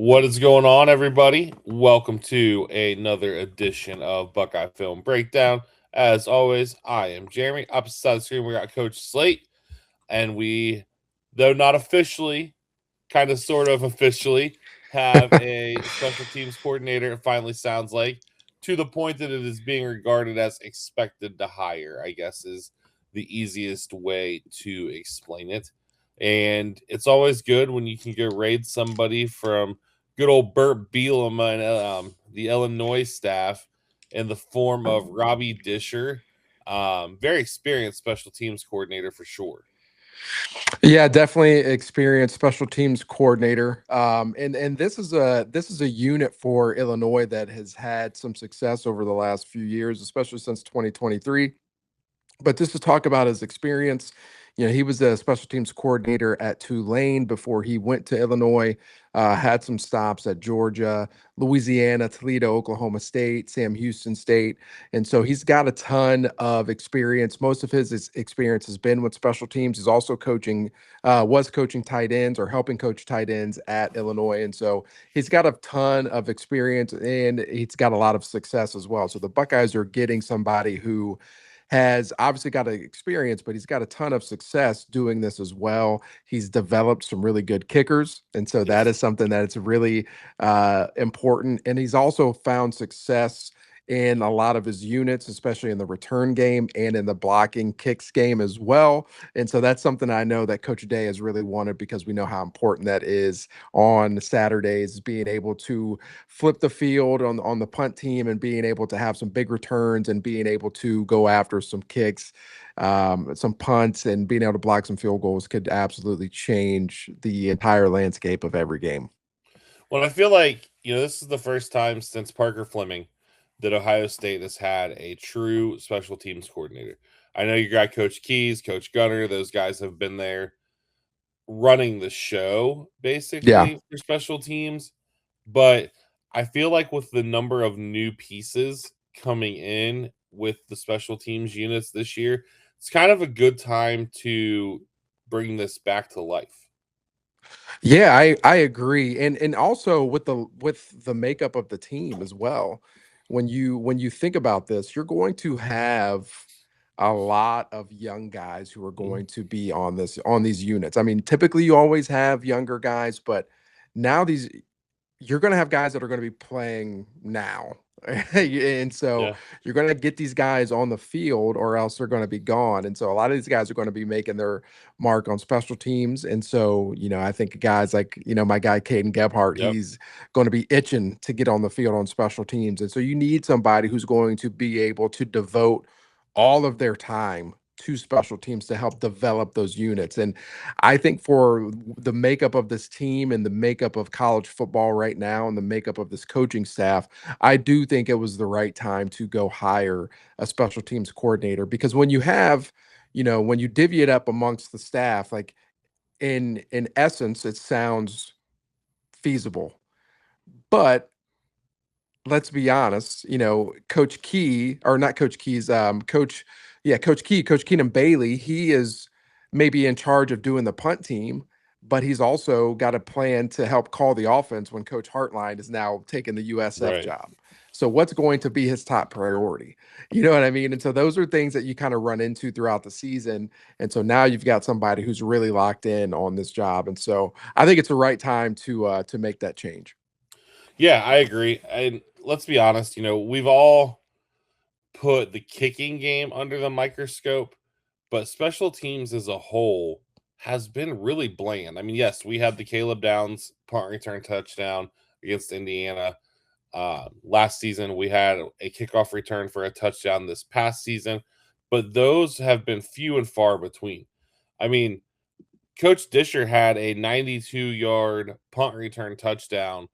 What is going on, everybody? Welcome to another edition of Buckeye-Film-Breakdown. As always, I am Jeremy. Opposite side of the screen, we got Coach Slate, and we, though not officially, kind of sort of officially, have a special teams coordinator, it finally sounds like, to the point that it is being regarded as expected to hire, I guess is the easiest way to explain it. And it's always good when you can go raid somebody from good old Burt Bielema and the Illinois staff in the form of Robbie Disher. Very experienced special teams coordinator for sure. Yeah, definitely experienced special teams coordinator. And this is a unit for Illinois that has had some success over the last few years, especially since 2023. But just to talk about his experience, he was a special teams coordinator at Tulane before he went to Illinois, had some stops at Georgia, Louisiana, Toledo, Oklahoma State, Sam Houston State. And so he's got a ton of experience. Most of his experience has been with special teams. He's also was coaching tight ends or helping coach tight ends at Illinois. And so he's got a ton of experience and he's got a lot of success as well. So the Buckeyes are getting somebody who has obviously got an experience, but he's got a ton of success doing this as well. He's developed some really good kickers, and so that Yes. is something that it's really important. And he's also found success in a lot of his units, especially in the return game and in the blocking kicks game as well. And so that's something I know that Coach Day has really wanted because we know how important that is on Saturdays, being able to flip the field on the punt team and being able to have some big returns and being able to go after some kicks, some punts, and being able to block some field goals could absolutely change the entire landscape of every game. Well, I feel like, this is the first time since Parker Fleming that Ohio State has had a true special teams coordinator. I know you got Coach Keys, Coach Gunner, those guys have been there running the show Yeah. basically for special teams. But I feel like with the number of new pieces coming in with the special teams units this year, it's kind of a good time to bring this back to life. Yeah, I agree. And also with the makeup of the team as well. When you think about this, you're going to have a lot of young guys who are Mhm. going to be on these units. I mean, typically you always have younger guys, but now these you're going to have guys that are going to be playing now. And so Yeah. you're going to get these guys on the field or else they're going to be gone. And so a lot of these guys are going to be making their mark on special teams. And so, I think guys like, my guy Caden Gebhart, Yep. he's going to be itching to get on the field on special teams. And so you need somebody who's going to be able to devote all of their time to special teams to help develop those units. And I think for the makeup of this team and the makeup of college football right now and the makeup of this coaching staff, I do think it was the right time to go hire a special teams coordinator because when you divvy it up amongst the staff, like in essence, it sounds feasible. But let's be honest, Coach Key or not Coach Key's Coach Keenan Bailey, he is maybe in charge of doing the punt team, but he's also got a plan to help call the offense when Coach Hartline is now taking the USF Right. job. So what's going to be his top priority? You know what I mean? And so those are things that you kind of run into throughout the season. And so now you've got somebody who's really locked in on this job. And so I think it's the right time to make that change. Yeah, I agree. And let's be honest, we've all put the kicking game under the microscope, but special teams as a whole has been really bland. I mean, yes, we had the Caleb Downs punt return touchdown against Indiana. Last season, we had a kickoff return for a touchdown this past season, but those have been few and far between. I mean, Coach Disher had a 92-yard punt return touchdown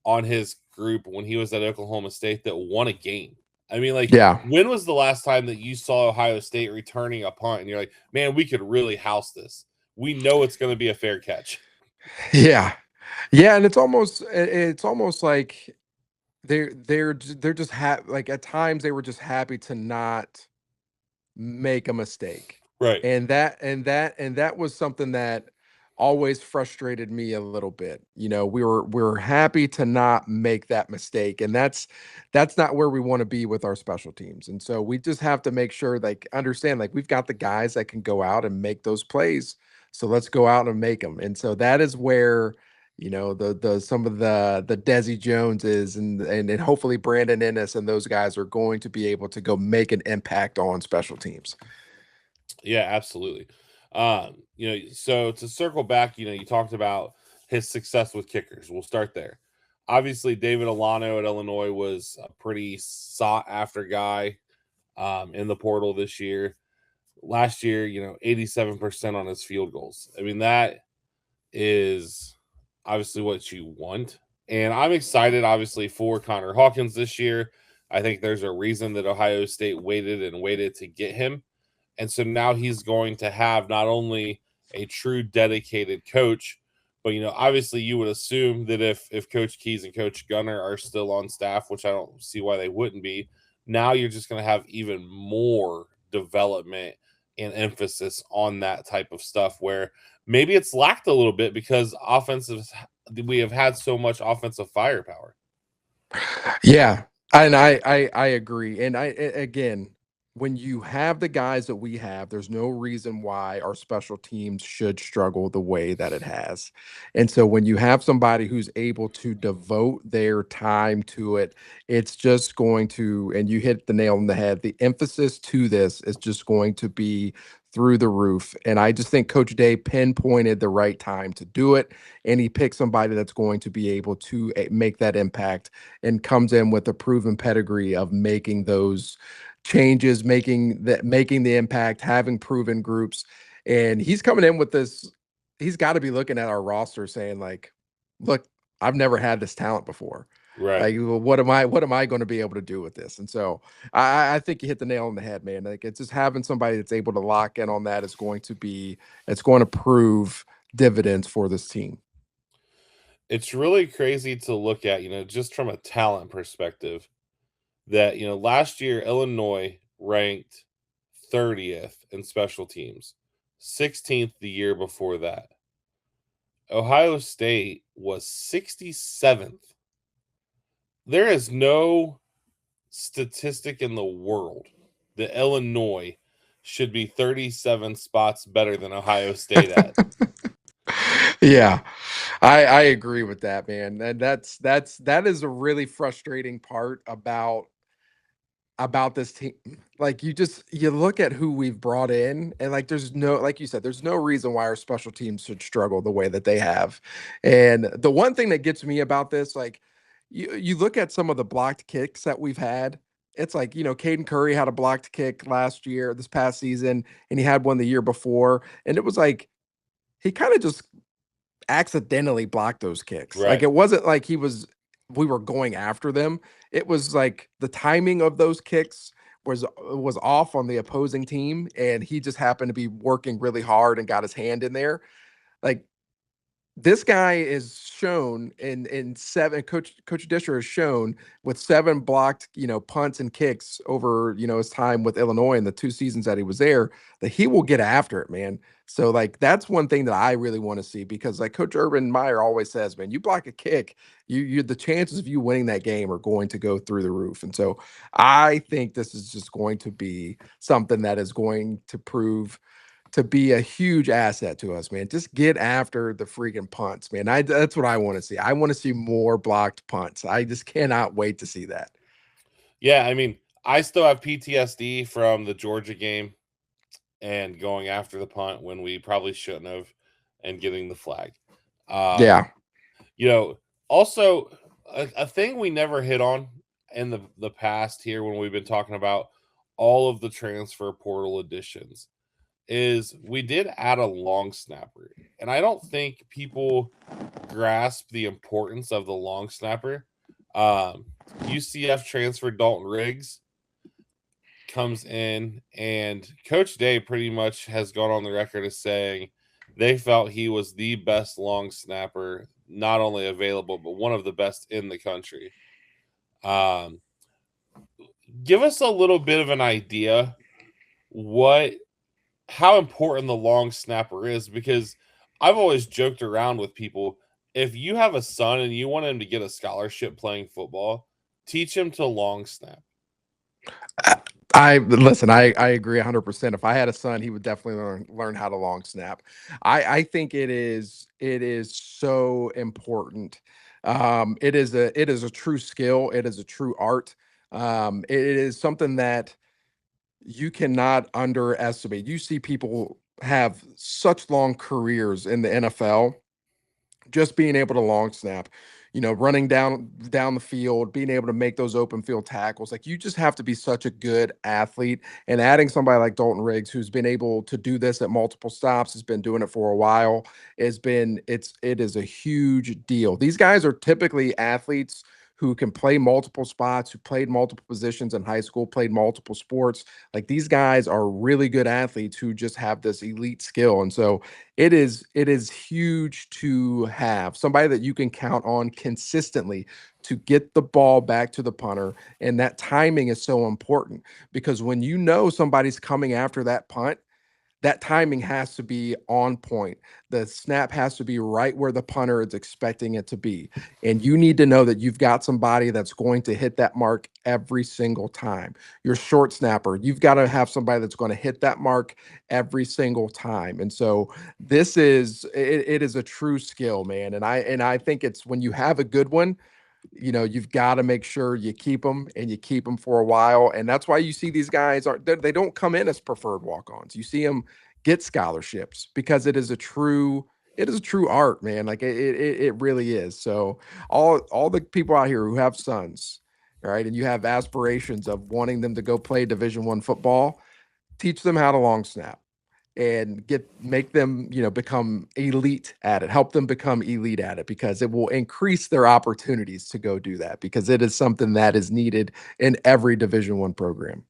on his group when he was at Oklahoma State that won a game. I mean, like, Yeah. when was the last time that you saw Ohio State returning a punt and you're like, man, we could really house this? We know it's going to be a fair catch. Yeah. Yeah, and it's almost like they're just like at times they were just happy to not make a mistake. Right. And that was something that always frustrated me a little bit. We were happy to not make that mistake, and that's not where we want to be with our special teams. And so we just have to make sure, like, understand, like, we've got the guys that can go out and make those plays. So let's go out and make them. And so that is where the some of the Desi Joneses and hopefully Brandon Ennis and those guys are going to be able to go make an impact on special teams. Yeah, absolutely. So to circle back, you talked about his success with kickers. We'll start there. Obviously, David Alano at Illinois was a pretty sought after guy in the portal this year. Last year, 87% on his field goals. I mean, that is obviously what you want. And I'm excited, obviously, for Connor Hawkins this year. I think there's a reason that Ohio State waited and waited to get him. And so now he's going to have not only a true dedicated coach, but obviously you would assume that if Coach Keys and Coach Gunner are still on staff, which I don't see why they wouldn't be, now you're just going to have even more development and emphasis on that type of stuff where maybe it's lacked a little bit because we have had so much offensive firepower. Yeah, and I agree. And again, when you have the guys that we have, there's no reason why our special teams should struggle the way that it has. And so when you have somebody who's able to devote their time to it, it's just going to, and you hit the nail on the head, the emphasis to this is just going to be through the roof. And I just think Coach Day pinpointed the right time to do it. And he picked somebody that's going to be able to make that impact and comes in with a proven pedigree of making those changes, making the impact, having proven groups. And he's coming in with this. He's got to be looking at our roster saying, like, look, I've never had this talent before. Right. Like, well, what am I going to be able to do with this? And so I think you hit the nail on the head, man. Like, it's just having somebody that's able to lock in on that it's going to prove dividends for this team. It's really crazy to look at, just from a talent perspective, that, last year Illinois ranked 30th in special teams, 16th the year before that. Ohio State was 67th. There is no statistic in the world that Illinois should be 37 spots better than Ohio State at. Yeah, I agree with that, man. And that is a really frustrating part about this team. Like, you look at who we've brought in, and, like, there's no, like you said, there's no reason why our special teams should struggle the way that they have. And the one thing that gets me about this, like, you look at some of the blocked kicks that we've had. It's like, Caden Curry had a blocked kick this past season, and he had one the year before. And it was like he kind of just accidentally blocked those kicks. Like, Right. it wasn't like we were going after them. It was like the timing of those kicks was off on the opposing team, and he just happened to be working really hard and got his hand in there. Like, this guy is shown in seven. Coach Disher has shown with seven blocked, punts and kicks over, his time with Illinois in the 2 seasons that he was there, that he will get after it, man. So, like, that's one thing that I really want to see, because, like, Coach Urban Meyer always says, man, you block a kick, you the chances of you winning that game are going to go through the roof. And so I think this is just going to be something that is going to prove to be a huge asset to us, man. Just get after the freaking punts, man. That's what I want to see. I want to see more blocked punts. I just cannot wait to see that. Yeah, I mean, I still have PTSD from the Georgia game and going after the punt when we probably shouldn't have and getting the flag. Um, Yeah. you know, Also a thing we never hit on in the past here when we've been talking about all of the transfer portal additions is we did add a long snapper. And I don't think people grasp the importance of the long snapper. Um, UCF transfer Dalton Riggs comes in, and Coach Day pretty much has gone on the record as saying they felt he was the best long snapper, not only available, but one of the best in the country. Um, Give us a little bit of an idea what how important the long snapper is, because I've always joked around with people, if you have a son and you want him to get a scholarship playing football, teach him to long snap. I I listen, I agree 100%. If I had a son, he would definitely learn how to long snap. I think it is so important. It is a true skill. It is a true art. It is something that you cannot underestimate. You see people have such long careers in the NFL just being able to long snap, running down the field, being able to make those open field tackles. Like, you just have to be such a good athlete. And adding somebody like Dalton Riggs, who's been able to do this at multiple stops, has been doing it for a while, it is a huge deal. These guys are typically athletes who can play multiple spots, who played multiple positions in high school, played multiple sports. Like, these guys are really good athletes who just have this elite skill. And so it is huge to have somebody that you can count on consistently to get the ball back to the punter. And that timing is so important, because when you know somebody's coming after that punt, that timing has to be on point. The snap has to be right where the punter is expecting it to be. And you need to know that you've got somebody that's going to hit that mark every single time. Your short snapper, you've got to have somebody that's going to hit that mark every single time. And so it is a true skill, man. And I think it's when you have a good one, you've got to make sure you keep them, and you keep them for a while. And that's why you see these guys they don't come in as preferred walk-ons. You see them get scholarships because it is a true art, man. Like, it really is. So all the people out here who have sons, right, and you have aspirations of wanting them to go play Division I football, teach them how to long snap and make them, become elite at it, help them become elite at it, because it will increase their opportunities to go do that, because it is something that is needed in every Division I program.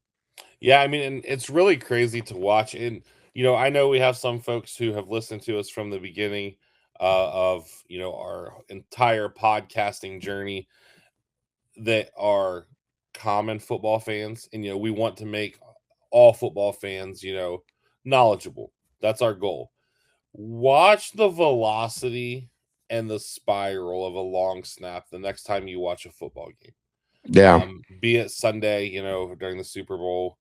Yeah, I mean, and it's really crazy to watch. And I know we have some folks who have listened to us from the beginning of our entire podcasting journey that are common football fans, and we want to make all football fans knowledgeable. That's our goal. Watch the velocity and the spiral of a long snap the next time you watch a football game. Yeah, Be it Sunday, during the Super Bowl.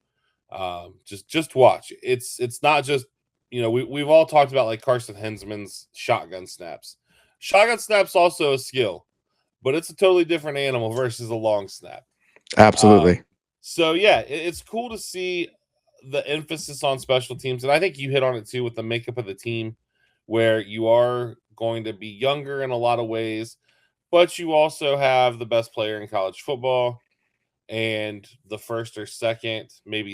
Just watch. It's not just we've all talked about like Carson Hensman's shotgun snaps. Shotgun snaps also a skill, but it's a totally different animal versus a long snap. absolutely. So yeah, it's cool to see the emphasis on special teams, and I think you hit on it too with the makeup of the team, where you are going to be younger in a lot of ways, but you also have the best player in college football and the first or second, maybe